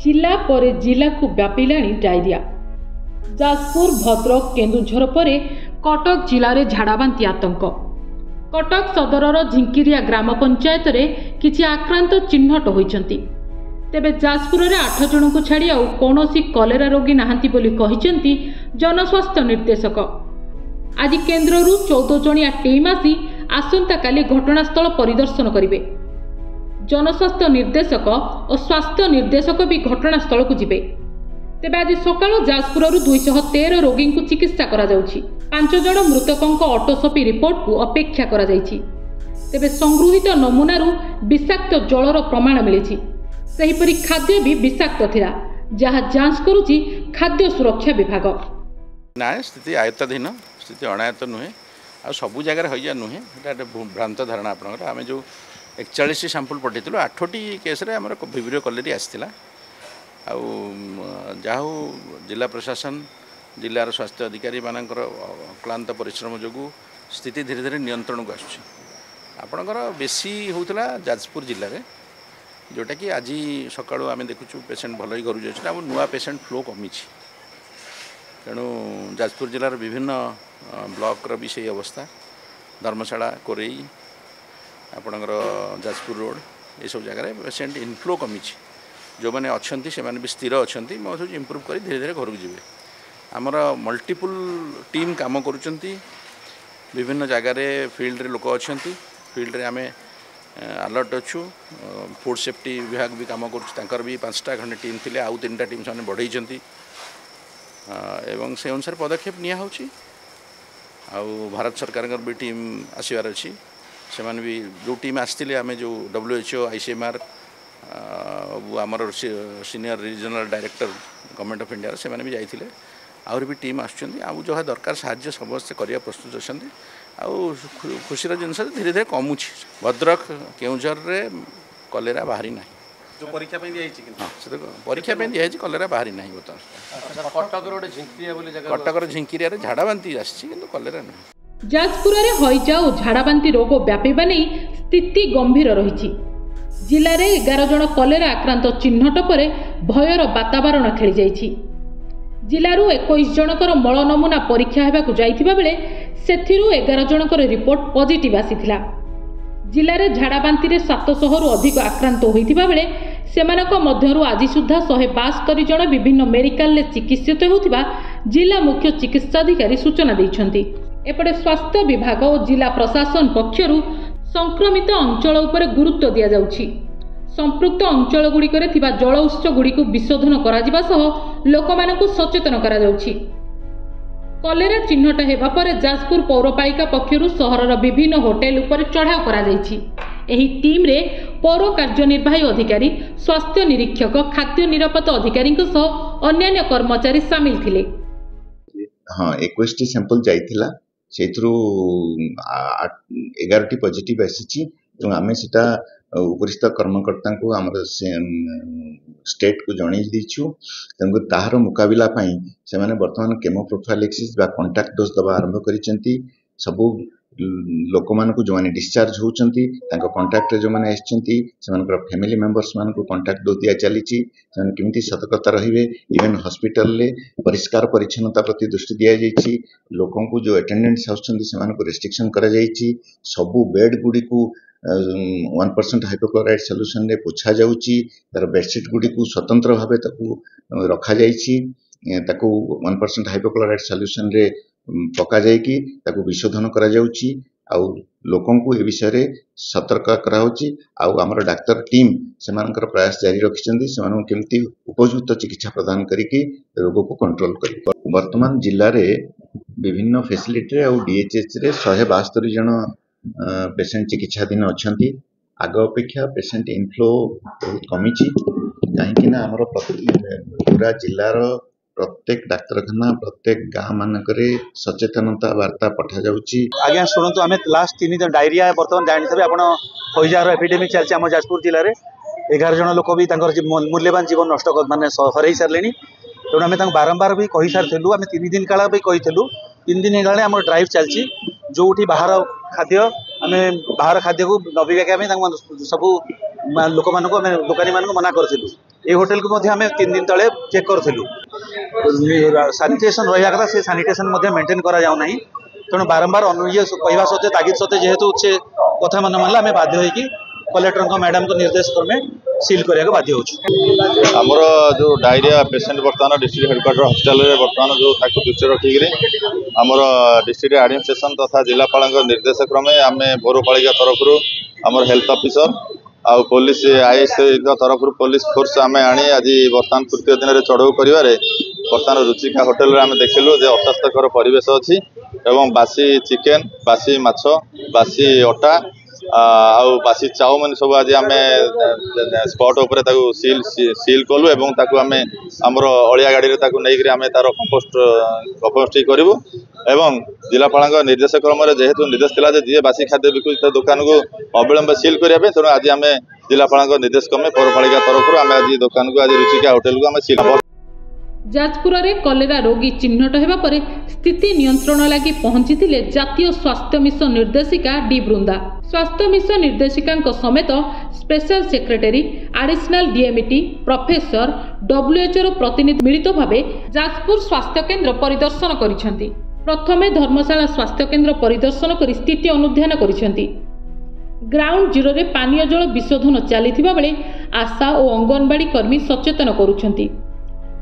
जिला पर जिला को व्यापिलाणी डायरिया। जाजपुर भद्रक केन्दुझर पर कटक जिले में झाड़ाबांती आतंक। कटक सदरर झिंकिरिया ग्राम पंचायत रे किछि आक्रांत चिन्हट होइछंती। तेबे जाजपुर में 8 जन को छाड़ी आउ कौनसी कलेरा रोगी नाहांती बोली कहिसेंती जनस्वास्थ्य निर्देशक। आज केन्द्ररू 14 जणिया टीम आसी आसंता काली घटनास्थल परिदर्शन करिवे। जनस्वास्थ्य निर्देशक और स्वास्थ्य निर्देशक भी घटनास्थल को जिबे। तेबे आज सकाळ जाजपुर 213 रोगी को चिकित्सा करा जाउछि। 5 जण मृतकों ऑटोसपी रिपोर्ट को अपेक्षा करा जाइछि। तेबे संगृहित नमूनारू विषाक्त जलर प्रमाण मिलिछि। सेहिपरि खाद्य भी विषाक्त थिला, जहा जांच करुछि खाद्य सुरक्षा विभाग। ना स्थिति आयत्ताधीन, स्थिति अनायत्त नुहे आ सबु जगह होइया नुहे। एटा भ्रांत धारणा आपनकर। आमे जो 41 सैंपल पठेइथिलु 8टी केस रे हमर विब्रियो कलेरी आस्थिला। जाहू जिला प्रशासन जिलार स्वास्थ्य अधिकारी मानकर अक्लांत परिश्रम जोगु स्थिति धीरे धीरे नियंत्रण को आसुछि। आपणकर बेसी होउतला जाजपुर जिले में, जोटा कि आज सकाळु आमे देखुछु पेशेंट भल ही घर जाउछि। आ नुआ पेशेंट फ्लो कमी। तेणु जाजपुर जिलार विभिन्न ब्लॉक भी सही अवस्था। धर्मशाला कोरेई आपणकर जाजपुर रोड ये सब जगह पेशेंट इनफ्लो कमी। जो मैंने अच्छा से भी स्थिर अच्छा मैं इम्प्रूव कर धीरे धीरे घर को जी। आमर मल्टीपल टीम काम करुँच। विभिन्न जगार फील्ड रे लोक अच्छा। फील्ड रे आमे अलर्ट अच्छु। फूड सेफ्टी विभाग भी काम कर भी 5टा खंडे टीम थिले, आउ 3टा टीम से बढ़ई एवं से अनुसार पदक्षेप निया होछि। आउ भारत सरकार भी टीम आसबार अच्छी। से भी जो टीम आसते आम जो WHO ICMR आमर senior regional director government of India से भी जाइए। आउर भी टीम आसुँच जहाँ दरकार साहाय्य समस्ते करने प्रस्तुत अच्छा। खुशीर जिनस धीरे धीरे कमुच। भद्रक केउझर रे कलेरा बाहरी ना। जो परीक्षा परीक्षा दिखाई कलेरा बाहरी ना। कटकर झिंकिरिया झाड़ाबांती आसी कलेरा ना। जाजपुर में हईजा और झाड़ाबांती रोग व्यापीबा नहीं स्थिति गंभीर रही। जिले में 11 जन कलेरा आक्रांत चिन्हट पर भयर वातावरण खेली जाइछि। जिलू 21 जनकर मल नमूना परीक्षा होगा जाइथिबा बेले सेथिरु 11 जनकर रिपोर्ट पॉजिटिव आसीथिला। जिले में झाड़ाबांती 700 रु अधिक आक्रांत होइथिबा बेले सेमानक मध्यरु आज सुधा 172 जन विभिन्न मेडिकल में चिकित्सित होउथिबा जिला मुख्य चिकित्साधिकारी सूचना दैछन्ति। एपटे स्वास्थ्य विभाग और जिला प्रशासन पक्षरु संक्रमित अंचल उपर गुरुत्व दिया जाउछि। संपृक्त अंचल गुड़िकरे थिबा जल उत्स गुड़िकु विशोधन करा जिबा सह लोकमानकु सचेतन करा जाउछि। कलेरा चिन्हट हेबा पर जाजपुर पौरपालिका पक्षरु सहरर विभिन्न होटेल उपर चढ़ाव करा जाइछि। एही टीम रे पौर कार्यनिर्वाही अधिकारी, स्वास्थ्य निरीक्षक, खाद्य निरापत्ता अधिकारी सह अन्य कर्मचारी शामिल थिले। हाँ 21टी सैंपल जाइथिला। सेथरु 11टी पॉजिटिव आसीची। तो आमे सेटा उपरिस्थ कर्मकर्ता को आमर स्टेट को जणै दिछु। तंगु ताहार मुकाबिला पई से माने वर्तमान केमो प्रोफाइलेक्सिस बा कांटेक्ट डोज दबा आरंभ करिसेंती। सबु लोक मान को जो माने डिस्चार्ज होउचंती तांको कांटेक्ट रे जो माने आछंती सेमानकर फैमिली मेंबर्स मान को कांटेक्ट डोज दिया चलीची। सेमान केमिति सतर्कता रहिबे। इवन हॉस्पिटल ले परिष्कार परिच्छन्नता प्रति दृष्टि दिया जाइछि। लोकों को जो अटेंडेंट्स आछंती सेमान को रेस्ट्रिक्शन करा जाइछि। सबु बेड गुडी को 1% हाइपोक्लोराइड सॉल्यूशन रे पोछा जाउछि। तार बेडशीट गुडी को स्वतंत्र भाबे ताकू रखा जाइछि। ताकू 1% हाइपोक्लोराइड सॉल्यूशन रे पका जाइकी ताकू विशोधन करा जाउछि। आउ लोकों को ए विषय रे सतर्क करा होछि। आउ हमर डाक्टर टीम सेमानकर प्रयास जारी रखिसंती सेमानन केमिति उपयुक्त चिकित्सा प्रदान करिकि रोग को कंट्रोल करि। वर्तमान जिल्ला रे विभिन्न फैसिलिटी रे आउ DHH रे 172 जन पेशेंट चिकित्साधीन अच्छी। आग अपेक्षा पेशेंट इनफ्लो बहुत कमी। कहीं आमर पूरा जिलार प्रत्येक डाक्तरखाना प्रत्येक गाँ मानक सचेतनता वार्ता पठा जाउछि। आज्ञा शुणु आम लास्ट 3 दिन डायरिया बर्तमान जानते आप हईजार एपिडेमिक चलती आम जाजपुर जिले में 11 जन लोक भी मूल्यवान जीवन नष्ट मानने हरई सारे। तेणु आम बारंबार भी कही सारूँ। आम 3 दिन काल भी कही 3 दिन हेला आम ड्राइव चलती। जो बाहर खाद्य आम बाहर खाद्य को नबीका सब लोक मान दोकानी मान मना करूँ। ए होटेल को आम 3 दिन तले चेक करूँ सानिटेसन रहा कथा से सानिटेसन मेंटेन करा जाऊ नहीं तेणु बारंबार ये कहवा सत्ते तागिद सत्ते जेहेतु से कथा मन मानला आम बाध्य होगी कलेक्टर मैडम को निर्देश क्रमे सील करने बाध्य हो। आमर जो डायरिया पेसेंट बर्तमान डिस्ट्रिक्ट हेडक्वार्टर हॉस्पिटल में बर्तमान जो दृष्टि रखिक आमर डिस्ट्रिक्ट एडमिनिस्ट्रेशन तथा जिलापाल निर्देश क्रमे आम पौरपालिका तरफ आमर हेल्थ ऑफिसर आउ पुलिस आईएस तरफ पुलिस फोर्स आम आनी आज बर्तमान तृतीय दिन में चढ़ऊ कर बर्तमान रुचिका होटेल आम देखिलु जे अस्वास्थ्यकर परिवेश अच्छी एवं बासी चिकेन बासी माछ बासी अटा आउ बासी चाउमिन सब आज आम स्पॉट उपर सील कलु एवं ताकू आम आमर अलिया गाड़ी नहीं आम तार कंपोस्ट करूँ एवं जिलापाल निर्देश क्रम जेहेतु निर्देश था जी बासी खाद्य बिकु दुकान को अविलंब सील करने तेणु आज आम जिलापाल निर्देश क्रमे पौरपालिका तरफ आम आज दुकान को आज रुचिका होटेल को आम सील जाजपुर में कलेरा रोगी चिन्हट होगा पर स्थिति नियंत्रण लगी पहुंची जातीय स्वास्थ्य मिशन निर्देशिका डी बृंदा स्वास्थ्य मिशन निर्देशिका समेत special secretary additional DMET professor WHO प्रतिनिधि मिलित भाव जाजपुर स्वास्थ्य केन्द्र परिदर्शन करिसेंती। प्रथमे धर्मशाला स्वास्थ्य केन्द्र परिदर्शन कर स्थिति अनुध्यान करिसेंती। ग्राउंड जीरो रे पानीय जल विशोधन चली बेले आशा और अंगनवाड़ी कर्मी सचेतन करुछंती।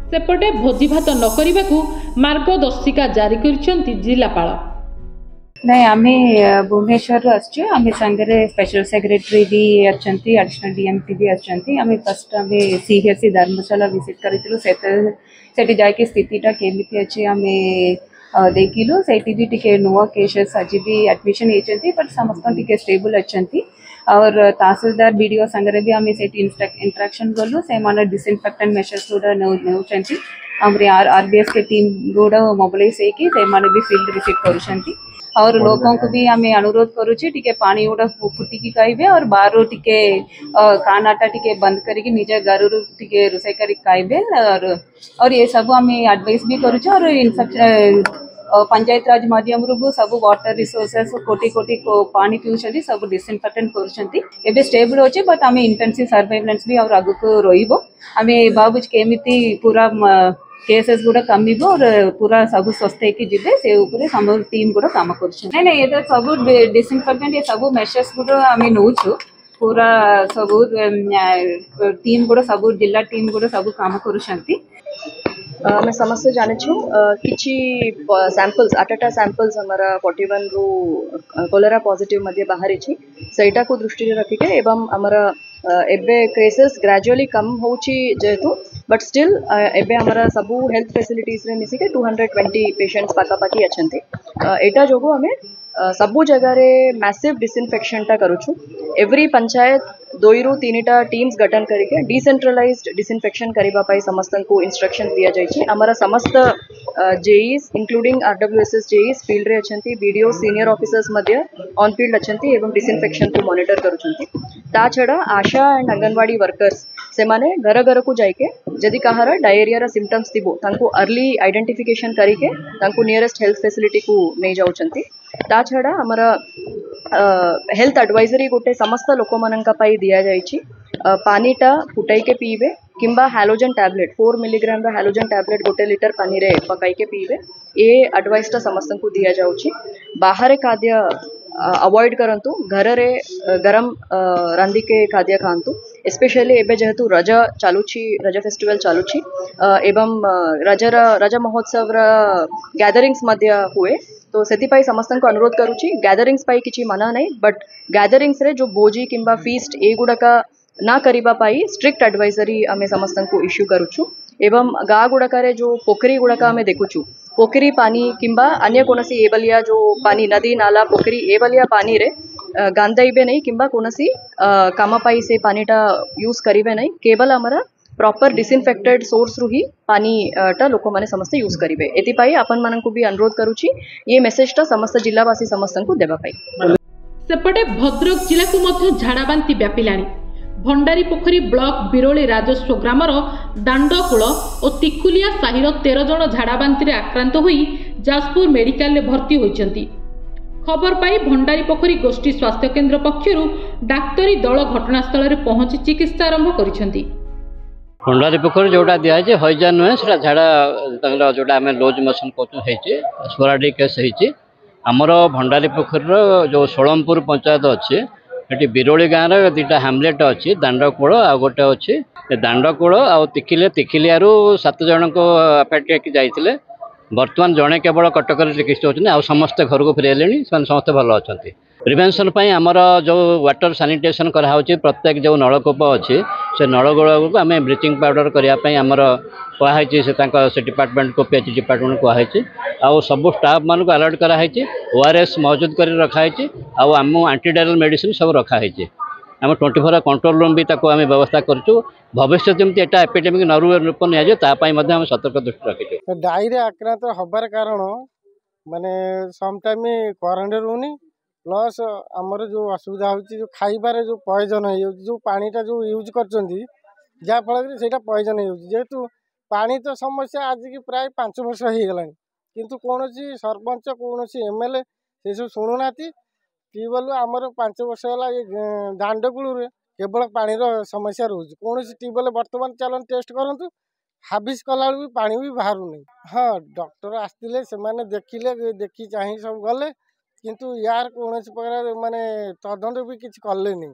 सेपटे भोजी भात न करने को मार्गदर्शिका जारी करिसेंती जिलापाल। नहीं आम भुवनेश्वर आम सांगे स्पेशल सेक्रेटरी भी अच्छा एडिशनल डीएमटी भी अच्छा आम फर्स्ट आम सीएससी धर्मशाला विजिट करूँ से जाकि स्थितिटा केमी अच्छे आम देखिलु से टे नुआ केसेस आज भी एडमिशन होती बट समस्त टे स्टेबल अच्छा और तहसीलदार बीडीओ संगे भी आम से इंटराक्शन गलु से डिसइनफेक्टेंट मेजर्स नौकरी आरबीएस के टीम गुड़ा मोबिलाइज होकर भी फील्ड विजिट कर और लोगों को भी आम अनुरोध करुचे टिके पानी गुड़ा फुटिकी खाइबे और बाहर टिके खानाटा टिके बंद करके निज घर टिके रोषे कर खाइबे और ये सब आम एडवाइस भी करुचे और इनफेक्शन पंचायत राज माध्यम सब वाटर रिसोर्सेस कोटी कोटी पानी पीछे सब डिसइनफेक्टेंट कर स्टेबल अच्छे बट आम इंटेंसिव सर्वाइलेंस भी और आगक रमें भावुँ केमी पूरा केसेस गुड़ा कम और पूरा सब स्वस्थ होते से सब टीम गुड़ा काम कर नहीं ये सब डिसइनफेक्टेंट ये सब मेजर्स गुड़ा आम नौ पूरा सब टीम गुड़ा सब जिला टीम गुड़ा सब काम कर मैं समस्या जाने किसी सैंपल्स 8 सैंपल्स हमारा 41 रू कोलेरा पॉजिटिव मध्य बाहरी सहीटा को दृष्टि रखिके एवं हमारा एबे केसेस ग्रेजुअली कम होची जेहेतु बट स्टिल एबे हमारा सबू हेल्थ फैसिलिटीज रे मिसिके 220 पेशेंट्स पाखापाखी अच्छे एटा जोगो हमें सबू जगह रे मैसिव डिसइनफेक्शन टा करूछु एवरी पंचायत 2 रू 3टा टीम्स गठन करके डिसेंट्रलाइज्ड डिसइनफेक्शन करिबा पाई समस्त को इंस्ट्रक्शन दिया जाइछि हमारा समस्त JEs including RWSS JEs field रे अछंती बीडीओ सीनियर ऑफिसर्स मध्य ऑन फील्ड अछंती एवं डिसइनफेक्शन को मॉनिटर करूछंती ता छडा आशा एंड अंगनवाड़ी वर्कर्स से माने घर घर को जाइके जदि कहार डायरिया रा सिम्पटम्स थिबो तांको अर्ली आइडेंटिफिकेशन करिके तांको नियरेस्ट हेल्थ फैसिलिटी को नै जाउछंती ता छडा हमारा हेल्थ एडवाइजरी गोटे समस्त लोक माननका पाई दिया जाइछि पानीटा फुटाई के पीबे किंबा हालोजन टैबलेट 4 मिलीग्राम रा हालोजन टैबलेट गोटे लीटर पानी रे पकाई के पीबे ये एडवाइसटा समस्त को दिया जाउछि बाहर खाद्य अवॉइड करंतु घर रे गरम रांधी के खाद्य खांतु स्पेशली एबे जेहेतु रजा चालुछि रजा फेस्टिवल चालुछि एवं रजा महोत्सव रा गैदरिंग्स मध्य हुए तो से समस्त को अनुरोध करुछि गैदरिंग्स पाई किछि मना नहीं बट गैदरिंग्स रे जो भोजी किंबा फीस्ट ए गुड़ाका ना करिबा पाई स्ट्रिक्ट एडवाइजरी आमे समस्त को इश्यू करुछु एवं गाँ गुड़ाक जो पोखरी गुड़ाक आमे देखुछु पोखरी पानी किंबा अन्य कोनसी एवलिया जो पानी नदी नाला पोखरी एवलिया पानी रे गांधाइबे नहीं किंबा कोनसी काम पाई से पानीटा यूज करिबे नहीं केवल हमारा प्रॉपर डिसइनफेक्टेड सोर्स रु ही पानी टा लोक माने समस्त यूज करिबे एतिपाई आपन मानन को भी अनुरोध करुछि ये मेसेज टा समस्त जिल्लावासी समस्त को देबा पाई। सेपटे भद्रक जिला को मध्य झाड़ाबांती व्यापिलाणी भंडारी पोखरी ब्लॉक बिरोली राजस्व ग्रामर दांडकूल और तिकुलिया साहिर 13 जन झाड़ाबांती आक्रांत होई जाजपुर मेडिकल भर्ती होइचंती। खबर पाई भंडारी पोखरी गोष्ठी स्वास्थ्य केन्द्र पक्षरु डाक्तरी दल घटनास्थल में पहुंची चिकित्सा आरंभ करिसेंती। भंडारी पोखरी जोटा दिखाई हईजा नुहे से झाड़ा जोटा आम लूज मोशन कहते स्पोराडिक केस होती आमर भंडारी पोखरी जो षोलमपुर पंचायत अच्छे ये बिरोली गाँव दुटा हामलेट अच्छी दांडकूल आ गोटे अच्छी दांडकूल आ तिखिलियारू 7 जन को अफेक्ट जाते बर्तमान जड़े केवल कटक चिकित्सा होती आ समस्ते घर को फेरले समस्ते भल अच्छा प्रिवेंशन आमर जो वाटर सानिटेशन कराई प्रत्येक जो नलकूप अच्छी से नलकूप को आम ब्लीचिंग पाउडर करने आमर कहुई से डिपार्टमेंट को पीएच डिपार्टमेंट कहुई आउ सब स्टाफ मान को अलर्ट कराई ओआरएस मौजूद कर रखाई आम एंटीडायरल मेडिसिन सब रखाई आम 24 कंट्रोल रूम भी आम व्यवस्था करूँ भविष्य जमी एटा एपिडेमिक न रूप निम सतर्क दृष्टि रखी डायरिया आक्रांत हबार कारण माने समटाइम क्वारंटाइन रोनी प्लस आमर जो असुविधा होची जो खाइबारे जो पॉइजन हो जो पानीटा जो यूज कर फल पॉइजन जेहेतु पानी तो समस्या आज की प्राय 5 वर्ष हो गलानी किंतु कौन सरपंच कौन एमएलए से सब शुणुना ट्यूबवेल आमर 5 वर्ष है दांडकूल केवल पानी समस्या रोज कौन ट्यूबवेल बर्तमान चलन टेस्ट करूँ हाबिस कला भी पानी भी बाहर नहीं। हाँ डॉक्टर आसते से देखिले देखी चाह सब गले किंतु यार कौन प्रकार माने तदंत भी किसी कले नहीं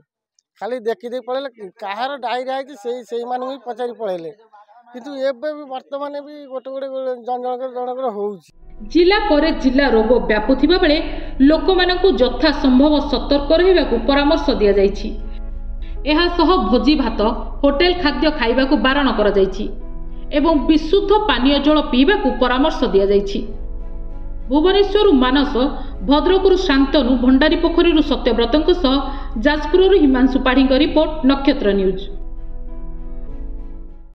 खाली देखी पड़े कहार डायरिया है भी पचारि पड़े किंतु एबे भी वर्तमान भी गोटे गोटे जनकर होउछि। जिला पर जिला रोग व्यापुथिबा बेले लोकमानंकु यथा संभव सतर्क रहिबाकु परामर्श दिया जायछि। एहा सह भोजी भात होटेल खाद्य खाइबाकु बारण करा जायछि एवं विशुद्ध पानीय जल पीबाकु परामर्श दिया जायछि। भुवनेश्वर मानस भद्रकରୁ शांतनु भंडारी पोखरी सत्यव्रतଙ୍କ सह जाजपुरରୁ हिमांशु पाढ़ीଙ୍କ रिपोर्ट नक्षत्र न्यूज।